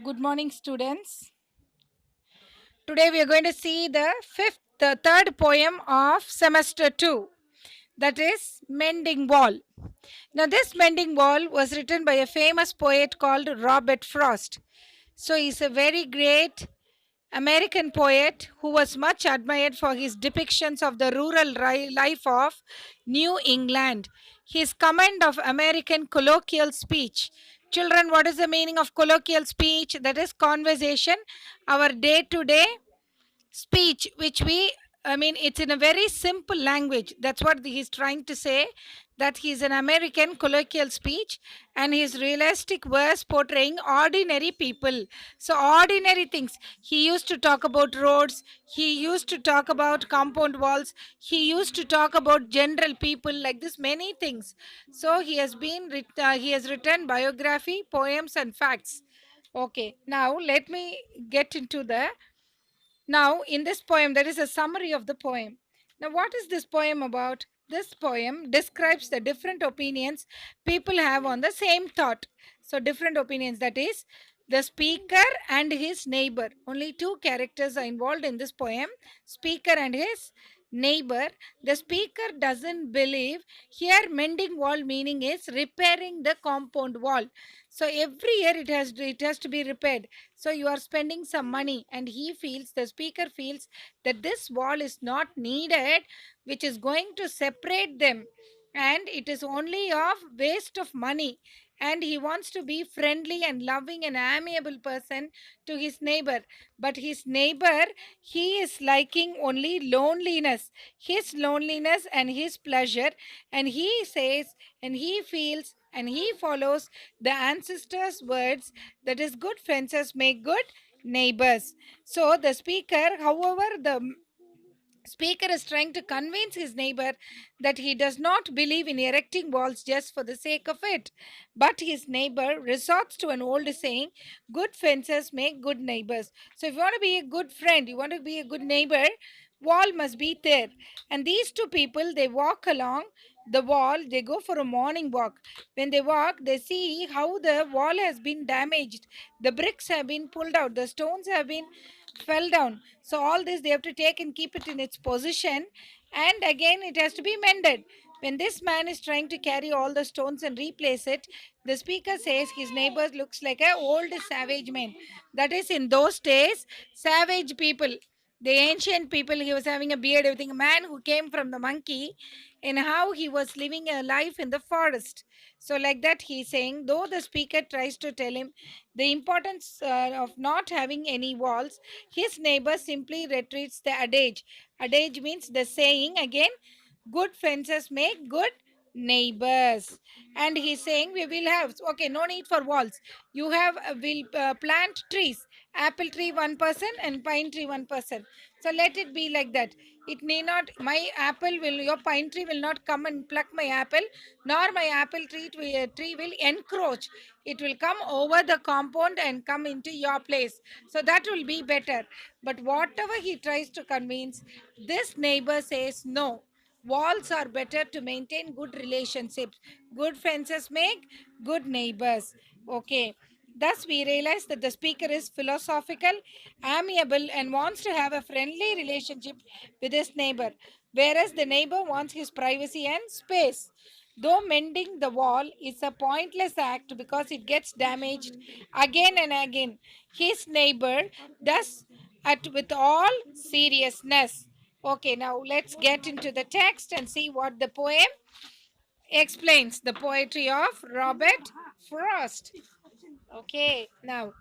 Good morning, students. Today we are going to see the third poem of semester 2, that is Mending Wall. Now, this Mending Wall was written by a famous poet called Robert Frost. So, he's a very great American poet who was much admired for his depictions of the rural life of New England. His command of American colloquial speech. Children, what is the meaning of colloquial speech? That is conversation, our day to day speech, which it's in a very simple language. That's what he's trying to say, that he's an American colloquial speech and his realistic verse portraying ordinary people. So, ordinary things. He used to talk about roads, he used to talk about compound walls, he used to talk about general people, like this, many things. So, he has written biography, poems, and facts. Okay, now let me get into the now, in this poem, there is a summary of the poem. Now, what is this poem about? This poem describes the different opinions people have on the same thought. So, different opinions, that is, the speaker and his neighbor. Only two characters are involved in this poem, speaker and his neighbor. The speaker doesn't believe here mending wall meaning is repairing the compound wall. So every year it has to be repaired. So you are spending some money, and the speaker feels that this wall is not needed, which is going to separate them, and it is only of waste of money. And he wants to be friendly and loving and amiable person to his neighbor, but his neighbor, he is liking only loneliness and his pleasure. And he says, and he feels, and he follows the ancestors words, that is, good fences make good neighbors. So the speaker, however, the speaker is trying to convince his neighbor that he does not believe in erecting walls just for the sake of it. But his neighbor resorts to an old saying, good fences make good neighbors. So if you want to be a good friend, you want to be a good neighbor, wall must be there. And these two people, they walk along the wall, they go for a morning walk. When they walk, they see how the wall has been damaged. The bricks have been pulled out, the stones have been fell down. So all this they have to take and keep it in its position, and again it has to be mended. When this man is trying to carry all the stones and replace it, the speaker says his neighbor looks like a old savage man. That is, in those days, savage people, the ancient people, he was having a beard, everything, a man who came from the monkey, and how he was living a life in the forest. So like that, he's saying, though the speaker tries to tell him the importance of not having any walls, his neighbor simply retreats the adage. Adage means the saying again, good fences make good neighbors. And he's saying we will have, okay, no need for walls. You have, will plant trees, apple tree 1% and pine tree 1%. So let it be like that. It may not, your pine tree will not come and pluck my apple, nor my apple tree will encroach. It will come over the compound and come into your place. So that will be better. But whatever he tries to convince, this neighbor says no. Walls are better to maintain good relationships. Good fences make good neighbors. Okay. Thus, we realize that the speaker is philosophical, amiable, and wants to have a friendly relationship with his neighbor, whereas the neighbor wants his privacy and space. Though mending the wall is a pointless act because it gets damaged again and again, his neighbor does it with all seriousness. Okay, now let's get into the text and see what the poem explains. The poetry of Robert Frost. Okay, now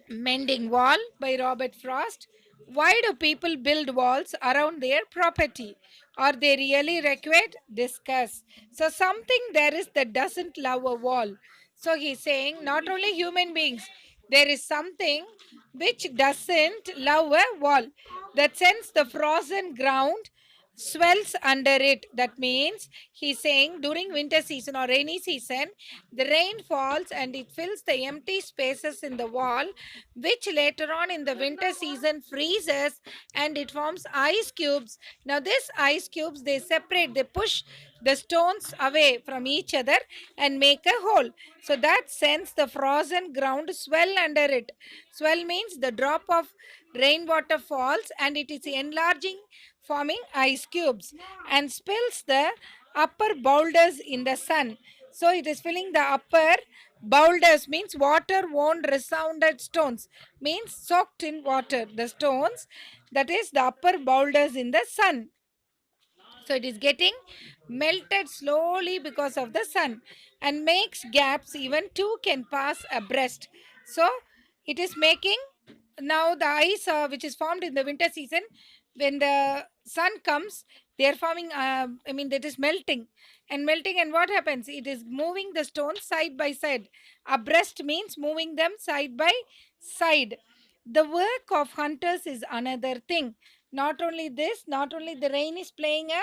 Mending Wall by Robert Frost. Why do people build walls around their property? Are they really required? Discuss. So, something there is that doesn't love a wall. So, he's saying not only human beings, there is something which doesn't love a wall, that sends the frozen ground swells under it. That means he's saying during winter season or rainy season, the rain falls and it fills the empty spaces in the wall, which later on in the winter season freezes and it forms ice cubes. Now, these ice cubes, they separate, they push the stones away from each other and make a hole. So that sends the frozen ground swell under it. Swell means the drop of rainwater falls and it is enlarging, forming ice cubes, and spills the upper boulders in the sun. So it is filling the upper boulders, means water won't resounded stones, means soaked in water. The stones, that is the upper boulders in the sun. So it is getting melted slowly because of the sun and makes gaps even two can pass abreast. So it is making now the ice which is formed in the winter season. When the sun comes, they are forming, I mean, that is melting and melting. And what happens? It is moving the stones side by side. Abreast means moving them side by side. The work of hunters is another thing. Not only this, not only the rain is playing a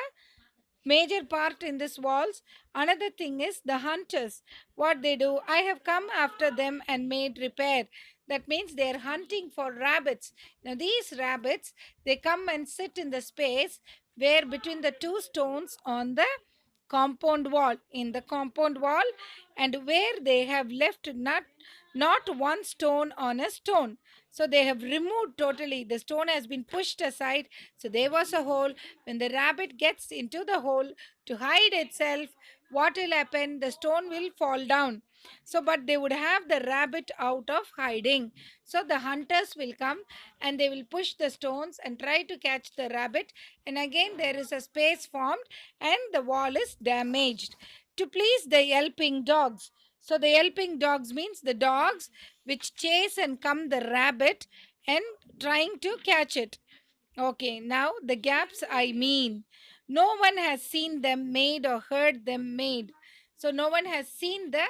major part in this walls, another thing is the hunters. What they do, I have come after them and made repair. That means they are hunting for rabbits. Now these rabbits, they come and sit in the space where between the two stones on the compound wall, in the compound wall, and where they have left not one stone on a stone. So they have removed totally, the stone has been pushed aside. So there was a hole. When the rabbit gets into the hole to hide itself, what will happen? The stone will fall down. So but they would have the rabbit out of hiding. So the hunters will come and they will push the stones and try to catch the rabbit, and again there is a space formed and the wall is damaged. To please the yelping dogs. So the yelping dogs means the dogs which chase and come the rabbit and trying to catch it. Okay, now the gaps I mean. No one has seen them made or heard them made. So no one has seen the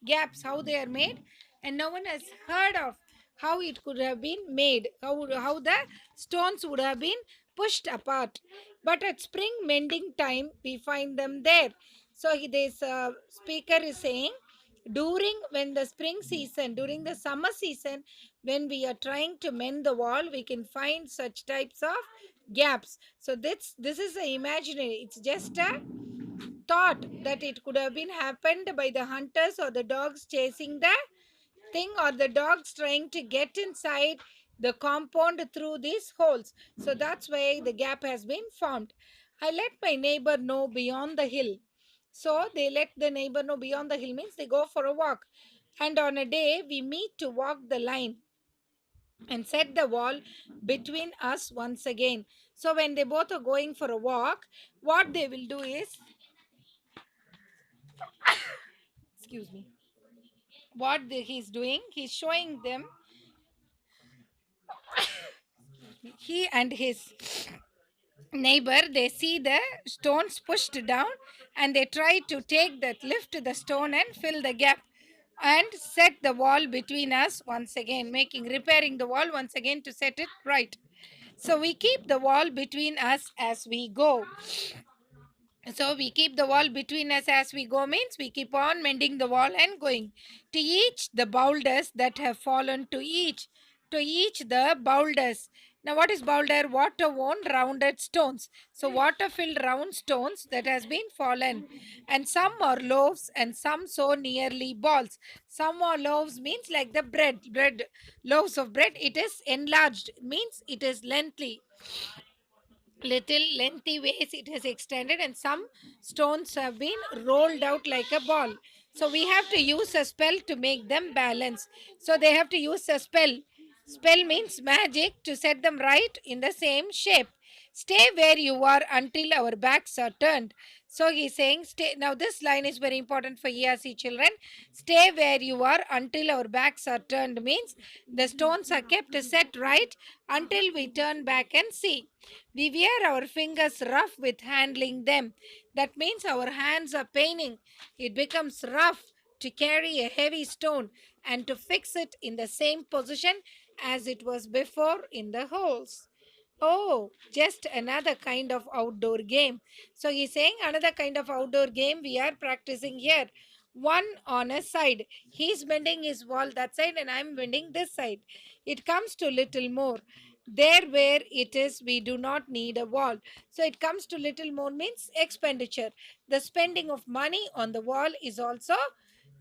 gaps, how they are made, and no one has heard of how it could have been made, how the stones would have been pushed apart. But at spring mending time, we find them there. So this speaker is saying, during when the spring season, during the summer season, when we are trying to mend the wall, we can find such types of gaps. So this is a imaginary, it's just a thought that it could have been happened by the hunters or the dogs chasing the thing, or the dogs trying to get inside the compound through these holes. So that's why the gap has been formed. I let my neighbor know beyond the hill. So they let the neighbor know beyond the hill means they go for a walk. And on a day we meet to walk the line and set the wall between us once again. So when they both are going for a walk, what they will do is, excuse me, he's doing, he's showing them, he and his neighbor, they see the stones pushed down and they try to take that, lift the stone and fill the gap and set the wall between us once again, making, repairing the wall once again to set it right. So we keep the wall between us as we go. So we keep the wall between us as we go means we keep on mending the wall and going. To each the boulders that have fallen, to each the boulders. Now what is boulder? Water worn rounded stones. So water filled round stones that has been fallen. And some are loaves and some so nearly balls. Some are loaves means like the bread, loaves of bread. It is enlarged means it is lengthy, little lengthy ways it has extended, and some stones have been rolled out like a ball. So we have to use a spell to make them balance. So they have to use a spell means magic, to set them right in the same shape. Stay where you are until our backs are turned. So he's saying, stay. Now this line is very important for ERC children. Stay where you are until our backs are turned means the stones are kept set right until we turn back and see. We wear our fingers rough with handling them. That means our hands are paining. It becomes rough to carry a heavy stone and to fix it in the same position as it was before in the holes. Oh, just another kind of outdoor game. So he's saying another kind of outdoor game we are practicing here. One on a side. He's bending his wall that side and I'm bending this side. It comes to little more. There where it is, we do not need a wall. So it comes to little more means expenditure. The spending of money on the wall is also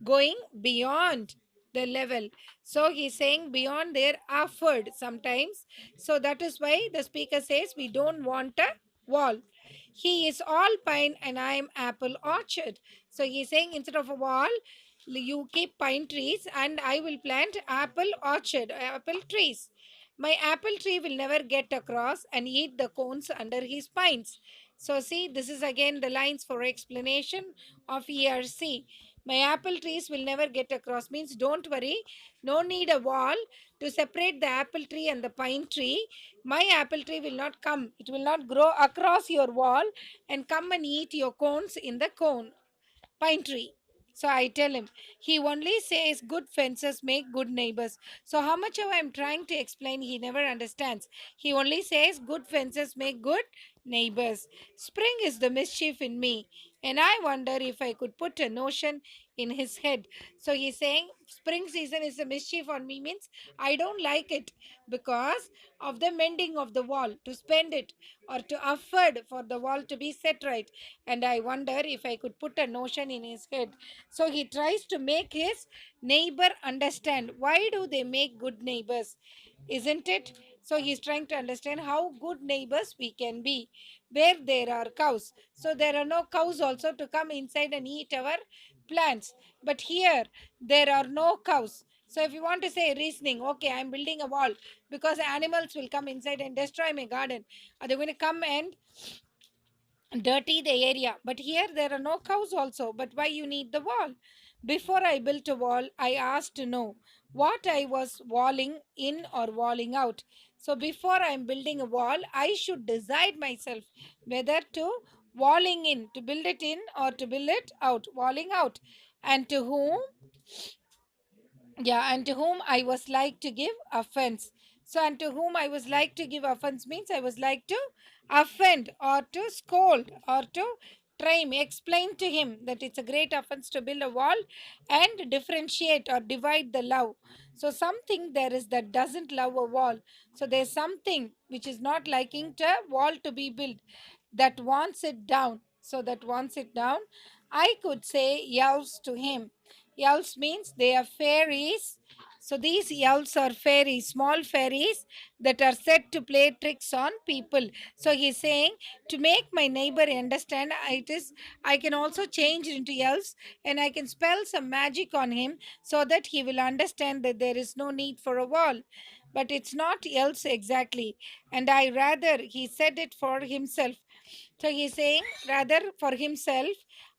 going beyond the level. So he's saying beyond their effort sometimes. So that is why the speaker says we don't want a wall. He is all pine and I am apple orchard. So he's saying instead of a wall, you keep pine trees and I will plant apple orchard, apple trees. My apple tree will never get across and eat the cones under his pines. So, see, this is again the lines for explanation of ERC. My apple trees will never get across means don't worry, no need a wall to separate the apple tree and the pine tree. My apple tree will not come, it will not grow across your wall and come and eat your cones in the pine tree. So I tell him, he only says good fences make good neighbors. So how much ever I'm trying to explain, he never understands. He only says good fences make good neighbors. Spring is the mischief in me, and I wonder if I could put a notion in his head. So he's saying spring season is the mischief on me means I don't like it because of the mending of the wall to spend it or to afford for the wall to be set right, and I wonder if I could put a notion in his head. So he tries to make his neighbor understand why do they make good neighbors, isn't it? So he's trying to understand how good neighbors we can be where there are cows. So there are no cows also to come inside and eat our plants. But here there are no cows. So if you want to say reasoning, okay, I'm building a wall because animals will come inside and destroy my garden. Are they going to come and dirty the area? But here there are no cows also. But why you need the wall? Before I built a wall, I asked to know what I was walling in or walling out. So before I'm building a wall, I should decide myself whether to walling in, to build it in or to build it out, walling out. And to whom, yeah, and to whom I was like to give offense. So, and to whom I was like to give offense means I was like to offend or to scold or to explain to him that it's a great offense to build a wall and differentiate or divide the love. So, something there is that doesn't love a wall. So, there's something which is not liking to wall to be built, that wants it down. So, that wants it down. I could say elves to him. Elves means they are fairies. So these elves are fairies, small fairies that are set to play tricks on people. So he's saying to make my neighbor understand it is I can also change into elves and I can spell some magic on him so that he will understand that there is no need for a wall. But it's not elves exactly. And I rather he said it for himself. So he's saying, rather for himself,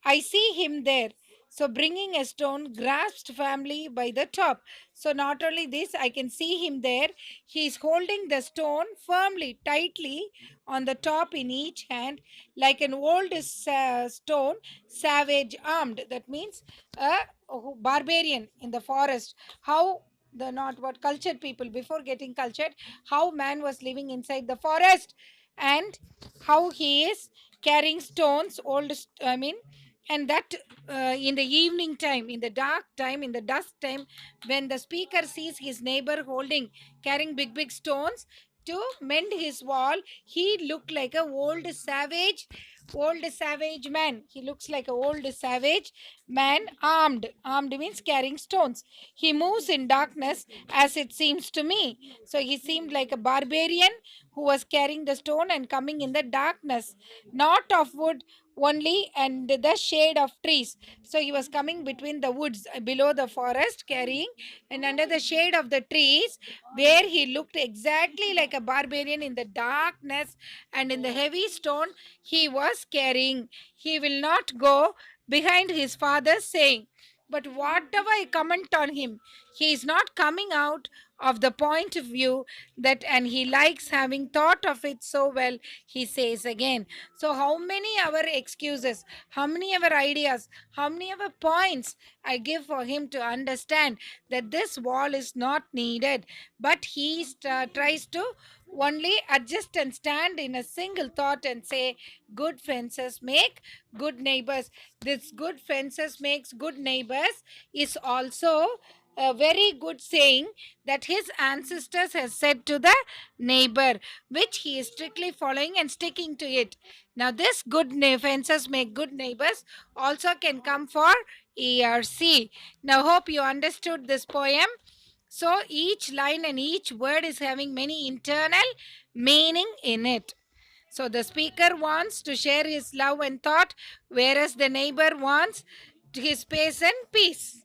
I see him there. So bringing a stone grasped family by the top. So not only this, I can see him there. He is holding the stone firmly, tightly on the top in each hand, like an old stone, savage armed. That means a barbarian in the forest. How the not what cultured people before getting cultured, how man was living inside the forest and how he is carrying stones old I mean, and that in the evening time, in the dark time, in the dusk time, when the speaker sees his neighbor holding carrying big stones to mend his wall, he looked like a old savage man. He looks like a old savage man, armed means carrying stones. He moves in darkness as it seems to me. So he seemed like a barbarian who was carrying the stone and coming in the darkness, not of wood only and the shade of trees. So he was coming between the woods below the forest carrying and under the shade of the trees, where he looked exactly like a barbarian in the darkness and in the heavy stone he was carrying. He will not go behind his father saying, but whatever I comment on him, he is not coming out of the point of view that, and he likes having thought of it so well, he says again. So, how many our excuses, how many our ideas, how many our points I give for him to understand that this wall is not needed, but he tries to only adjust and stand in a single thought and say, good fences make good neighbors. This good fences makes good neighbors is also a very good saying that his ancestors has said to the neighbor, which he is strictly following and sticking to it. Now, this good fences make good neighbors also can come for ERC. Now, hope you understood this poem. So, each line and each word is having many internal meaning in it. So, the speaker wants to share his love and thought, whereas the neighbor wants his space and peace.